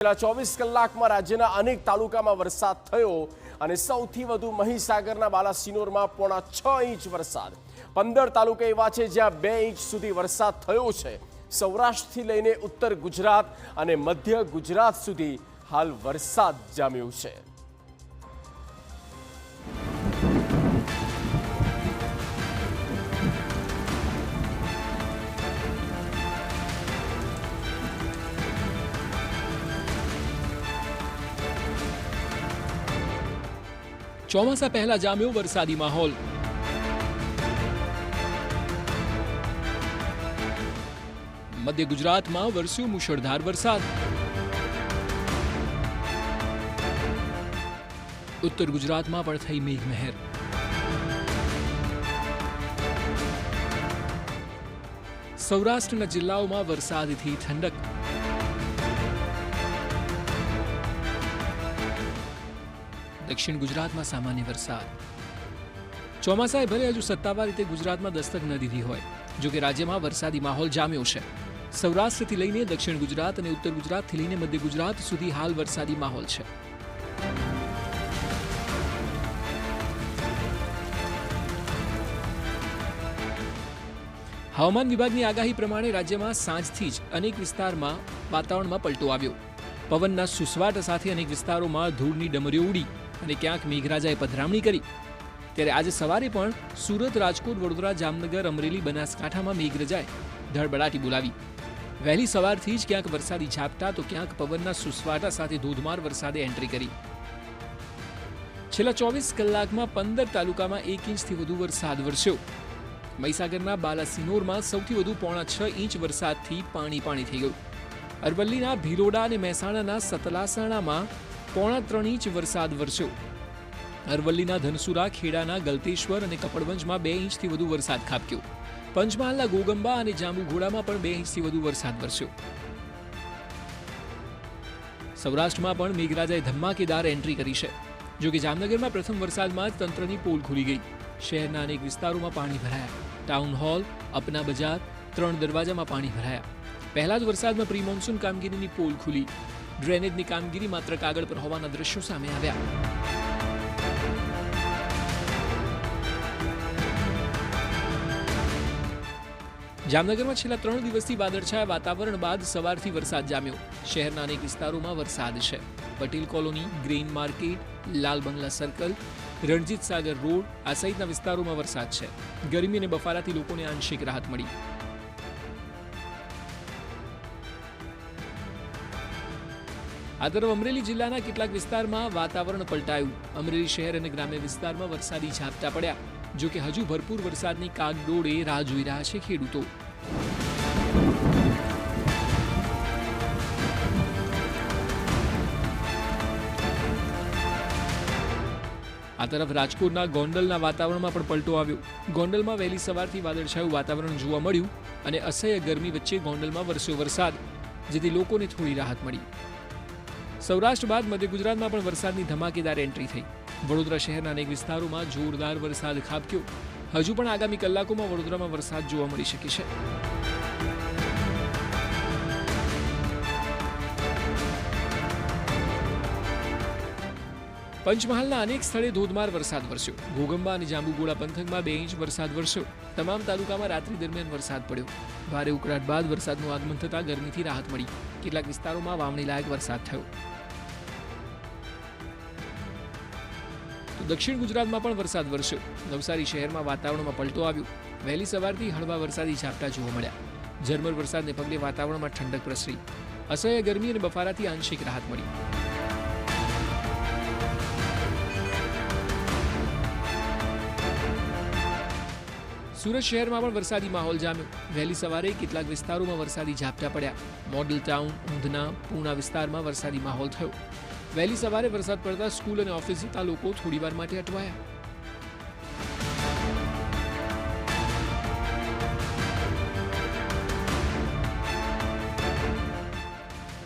છેલ્લા 24 કલાકમાં રાજ્યના અનેક તાલુકામાં વરસાદ થયો અને સૌથી વધુ મહીસાગરના બાલાસિનોરમાં 6.5 ઇંચ વરસાદ। 15 તાલુકા એવા છે જ્યાં 2 ઇંચ સુધી વરસાદ થયો છે। સૌરાષ્ટ્રથી લઈને ઉત્તર ગુજરાત અને મધ્ય ગુજરાત સુધી હાલ વરસાદ જામ્યો છે। ચોમાસા પહેલા જામ્યો વરસાદી માહોલ। મધ્ય ગુજરાતમાં વરસ્યો મુશળધાર વરસાદ। ઉત્તર ગુજરાતમાં પણ થઈ મેઘમહેર। સૌરાષ્ટ્રના જિલ્લાઓમાં વરસાદથી ઠંડક। દક્ષિણ ગુજરાતમાં સામાન્ય વરસાદ। ચોમાસાએ ભલે હજુ સત્તાવાર રીતે ગુજરાતમાં દસ્તક ન દીધી હોય, જો કે રાજ્યમાં વરસાદી માહોલ જામ્યો છે। સૌરાષ્ટ્રથી લઈને દક્ષિણ ગુજરાત અને ઉત્તર ગુજરાતથી લઈને મધ્ય ગુજરાત સુધી હાલ વરસાદી માહોલ છે। હવામાન વિભાગની આગાહી પ્રમાણે રાજ્યમાં સાંજથી જ અનેક વિસ્તારમાં વાતાવરણમાં પલટો આવ્યો। પવનના સુસવાટ સાથે અનેક વિસ્તારોમાં ધૂળની ડમરીઓ ઉડી અને ક્યાંક મેઘરાજાએ પધરામણી કરી। ત્યારે આજે સવારે પણ સુરત, રાજકોટ, વડોદરા, જામનગર, અમરેલી, બનાસકાંઠામાં મેઘરાજાએ ધડબડાટી બોલાવી। વહેલી સવારથી જ ક્યાંક વરસાદી ઝાપટા તો ક્યાંક પવનના સુસવાટા સાથે ધોધમાર વરસાદે એન્ટ્રી કરી। છેલ્લા 24 કલાકમાં 15 તાલુકામાં 1 ઇંચથી વધુ વરસાદ વરસ્યો। મહીસાગરના બાલાસિનોરમાં સૌથી વધુ 6.5 ઇંચ વરસાદથી પાણી થઈ ગયું। અરવલ્લીના ભિલોડા અને મહેસાણાના સતલાસણામાં 3.5 ઇંચ વરસાદ વરસ્યો। અરવલ્લીના ધનસુરા, ખેડાના ગલતેશ્વર અને કપડવંજમાં 2 ઇંચથી વધુ વરસાદ ખાબક્યો। પંચમહાલના ગોગંબા અને જાંબુઘોડામાં પણ 2 ઇંચથી વધુ વરસાદ વરસ્યો। સૌરાષ્ટ્રમાં પણ મેઘરાજાએ ધમાકેદાર એન્ટ્રી કરી છે। જો કે જામનગરમાં પ્રથમ વરસાદમાં જ તંત્રની પોલ ખુલી ગઈ। શહેરના અનેક વિસ્તારોમાં પાણી ભરાયા। ટાઉન હોલ, અપના બજાર, 3 દરવાજામાં પાણી ભરાયા। પહેલા જ વરસાદમાં પ્રી મોન્સૂન કામગીરીની પોલ ખુલી। ડ્રેનેજની કામગીરી માત્ર કાગળ પર હોવાના દ્રશ્યો સામે આવ્યા। જામનગરમાં છેલ્લા 3 દિવસથી વાદળછાયા વાતાવરણ બાદ સવારથી વરસાદ જામ્યો। શહેરના અનેક વિસ્તારોમાં વરસાદ છે। પટેલ કોલોની, ગ્રેઇન માર્કેટ, લાલ બંગલા સર્કલ, રણજીત સાગર રોડ આ સહિતના વિસ્તારોમાં વરસાદ છે। ગરમી અને બફારાથી લોકોને આંશિક રાહત મળી। આ તરફ અમરેલી જિલ્લાના કેટલાક વિસ્તારમાં વાતાવરણ પલટાયું। અમરેલી શહેર અને ગ્રામ્ય વિસ્તારમાં વરસાદી ઝાપટા પડ્યા। જો કે હજુ ભરપૂર વરસાદની કાગડોળે રાહ જોઈ રહ્યા છે ખેડૂતો। આ તરફ રાજકોટના ગોંડલના વાતાવરણમાં પણ પલટો આવ્યો। ગોંડલમાં વહેલી સવારથી વાદળછાયું વાતાવરણ જોવા મળ્યું અને અસહ્ય ગરમી વચ્ચે ગોંડલમાં વરસ્યો વરસાદ, જેથી લોકોને થોડી રાહત મળી। સૌરાષ્ટ્ર બાદ મધ્ય ગુજરાતમાં પણ વરસાદની ધમાકેદાર એન્ટ્રી થઈ। વડોદરા શહેરના અનેક વિસ્તારોમાં જોરદાર વરસાદ ખાબક્યો। હજુ પણ આગામી કલાકોમાં વડોદરામાં વરસાદ જોવા મળી શકે છે। પંચમહાલના અનેક સ્થળે ધોધમાર વરસાદ વરસ્યો। ઘોગંબા અને જાંબુઘોડા પંથકમાં 2 ઇંચ વરસાદ વરસ્યો। તમામ તાલુકામાં રાત્રિ દરમિયાન વરસાદ પડ્યો। ભારે ઉકળાટ બાદ વરસાદનું આગમન થતાં ગરમીથી રાહત મળી। કેટલાક વિસ્તારોમાં વાવણી લાયક વરસાદ થયો। દક્ષિણ ગુજરાતમાં પણ વરસાદ વરસ્યો। નવસારી શહેરમાં વાતાવરણમાં પલટો આવ્યો। વહેલી સવારથી હળવા વરસાદી ઝાપટા જોવા મળ્યા। ઝરમર વરસાદને પગલે વાતાવરણમાં ઠંડક પ્રસરી। અસહ્ય ગરમી અને બફારાથી આંશિક રાહત મળી। સુરત શહેરમાં પણ વરસાદી માહોલ જામ્યો। વહેલી સવારે કેટલાક વિસ્તારોમાં વરસાદી ઝાપટા પડ્યા। મોડલ ટાઉન, ઊંધના, પૂર્ણા વિસ્તારમાં વરસાદી માહોલ થયો। વહેલી સવારે વરસાદ પડતા સ્કૂલ અને ઓફિસ જતા લોકો થોડીવાર માટે અટવાયા।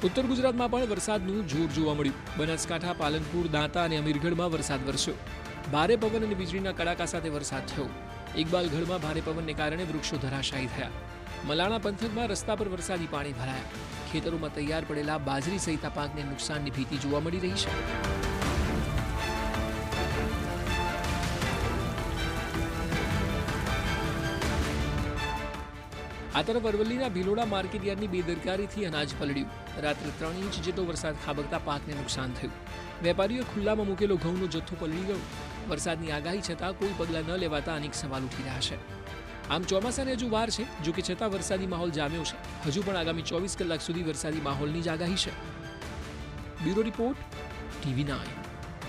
ઉત્તર ગુજરાતમાં પણ વરસાદનું જોર જોવા મળ્યું। બનાસકાંઠા, પાલનપુર, દાંતા અને અમીરગઢમાં વરસાદ વરસ્યો। ભારે પવન અને વીજળીના કડાકા સાથે વરસાદ થયો। ઇકબાલગઢમાં ભારે પવનને કારણે વૃક્ષો ધરાશાયી થયા। મલાણા પંથકમાં રસ્તા પર વરસાદી પાણી ભરાયા. ખેતરોમાં તૈયાર પડેલા બાજરી સહિતના પાકને નુકસાનની ભીતિ જોવા મળી રહી છે. આ તરફ અરવલ્લીના ભિલોડા માર્કેટયાર્ડની બેદરકારીથી અનાજ પલળ્યું. રાત્રે 3 ઇંચ જેટલો વરસાદ ખાબકતા પાકને નુકસાન થયું. વેપારીઓએ ખુલ્લામાં મૂકેલો ઘઉંનો જથ્થો પલળી ગયો. વરસાદની આગાહી છતાં કોઈ પગલાં ન લેવાતા અનેક સવાલ ઉઠી રહ્યા છે. આમ ચોમાસાને હજુ વાર છે, જો કે છતાં વરસાદી માહોલ જામ્યો છે. હજુ પણ આગામી 24 કલાક સુધી વરસાદી માહોલની જ આગાહી છે. Bureau report, TV9.